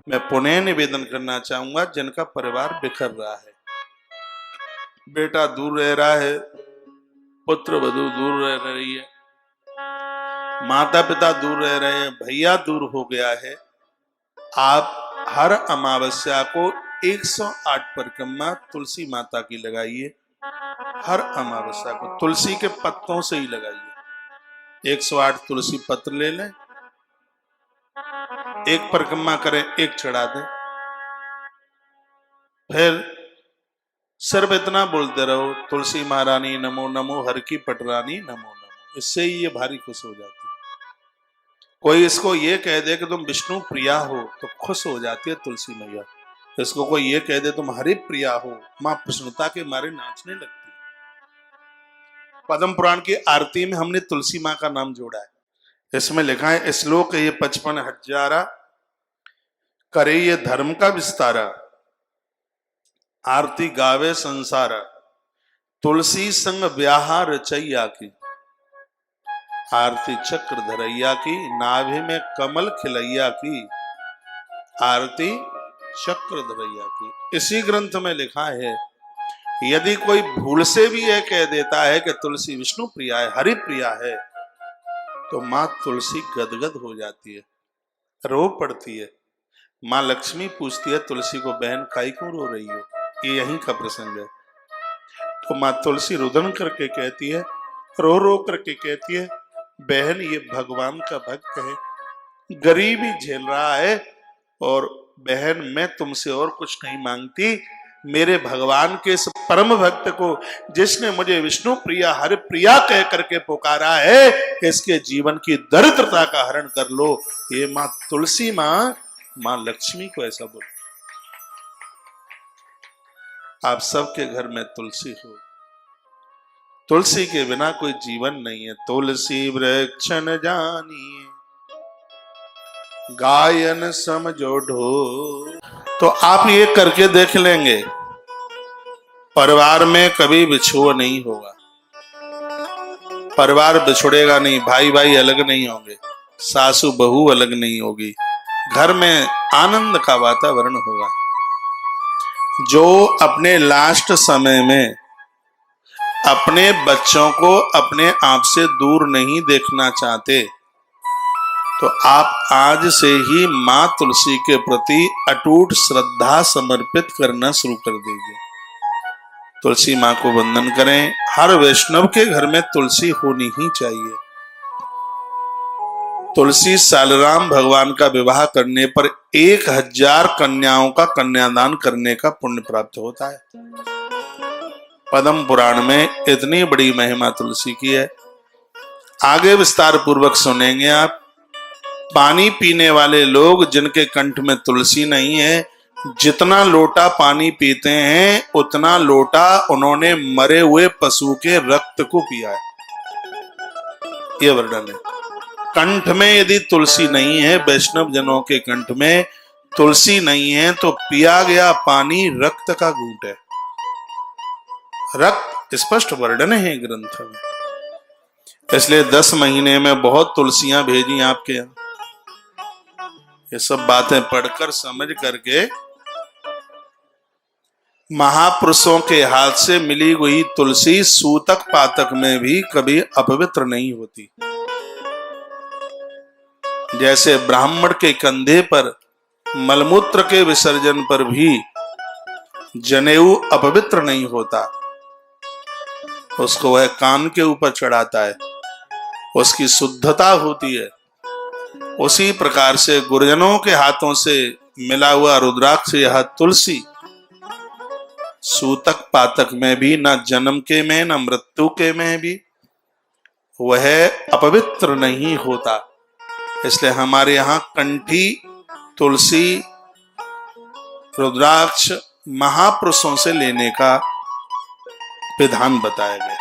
मैं पुनः निवेदन करना चाहूंगा, जिनका परिवार बिखर रहा है, बेटा दूर रह रहा है, पुत्र वधू दूर रह रही है, माता पिता दूर रह रहे हैं, भैया दूर हो गया है, आप हर अमावस्या को 108 परिक्रमा तुलसी माता की लगाइए। हर अमावस्या को तुलसी के पत्तों से ही लगाइए। 108 तुलसी पत्र ले लें, एक परिक्रमा करें, एक चढ़ा दें, फिर सिर्फ इतना बोलते रहो, तुलसी महारानी नमो नमो, हर की पटरानी नमो नमो। इससे ही ये भारी खुश हो जाती है। कोई इसको ये कह दे कि तुम विष्णु प्रिया हो तो खुश हो जाती है तुलसी मैया। इसको कोई ये कह दे तुम हरि प्रिया हो, मां प्रसन्नता के मारे नाचने लगती है। पद्म पुराण की आरती में हमने तुलसी मां का नाम जोड़ा है। इसमें लिखा है श्लोक, ये 55,000 करे ये धर्म का विस्तारा, आरती गावे संसारा, तुलसी संग ब्याह रचैया की, आरती चक्र धरैया की, नाभि में कमल खिलैया की, आरती चक्र धरैया की। इसी ग्रंथ में लिखा है, यदि कोई भूल से भी यह कह देता है कि तुलसी विष्णु प्रिया है, हरि प्रिया है, तो मां तुलसी गदगद हो जाती है, रो पड़ती है। मां लक्ष्मी पूछती है तुलसी को, बहन काई क्यों रो रही हो? ये यहीं का प्रसंग है। तो मां तुलसी रुदन करके कहती है, रो रो करके कहती है, बहन ये भगवान का भक्त है, गरीबी झेल रहा है, और बहन मैं तुमसे और कुछ नहीं मांगती, मेरे भगवान के इस परम भक्त को जिसने मुझे विष्णु प्रिया हरि प्रिया कह करके पुकारा है, इसके जीवन की दरिद्रता का हरण कर लो। ये मां तुलसी मां लक्ष्मी को ऐसा बोल। आप सबके घर में तुलसी हो, तुलसी के बिना कोई जीवन नहीं है। तुलसी वृक्ष न जानिए, गायन समझो ढो। तो आप ये करके देख लेंगे, परिवार में कभी बिछुआ नहीं होगा, परिवार बिछुड़ेगा नहीं, भाई भाई अलग नहीं होंगे, सासू बहू अलग नहीं होगी, घर में आनंद का वातावरण होगा। जो अपने लास्ट समय में अपने बच्चों को अपने आप से दूर नहीं देखना चाहते, तो आप आज से ही मां तुलसी के प्रति अटूट श्रद्धा समर्पित करना शुरू कर दीजिए। तुलसी मां को वंदन करें। हर वैष्णव के घर में तुलसी होनी ही चाहिए। तुलसी सालराम भगवान का विवाह करने पर 1000 कन्याओं का कन्यादान करने का पुण्य प्राप्त होता है। पद्म पुराण में इतनी बड़ी महिमा तुलसी की है, आगे विस्तार पूर्वक सुनेंगे आप। पानी पीने वाले लोग जिनके कंठ में तुलसी नहीं है, जितना लोटा पानी पीते हैं उतना लोटा उन्होंने मरे हुए पशु के रक्त को पिया है, यह वर्णन है। कंठ में यदि तुलसी नहीं है, वैष्णव जनों के कंठ में तुलसी नहीं है, तो पिया गया पानी रक्त का घूंट है। रक्त स्पष्ट वर्णन है ग्रंथ में। इसलिए 10 महीने में बहुत तुलसियां भेजी आपके यहां। ये सब बातें पढ़कर समझ करके, महापुरुषों के हाथ से मिली हुई तुलसी सूतक पातक में भी कभी अपवित्र नहीं होती। जैसे ब्राह्मण के कंधे पर मलमूत्र के विसर्जन पर भी जनेऊ अपवित्र नहीं होता, उसको वह कान के ऊपर चढ़ाता है, उसकी शुद्धता होती है। उसी प्रकार से गुरुजनों के हाथों से मिला हुआ रुद्राक्ष यह तुलसी सूतक पातक में भी, न जन्म के में न मृत्यु के में भी वह अपवित्र नहीं होता। इसलिए हमारे यहाँ कंठी तुलसी रुद्राक्ष महापुरुषों से लेने का विधान बताया गया।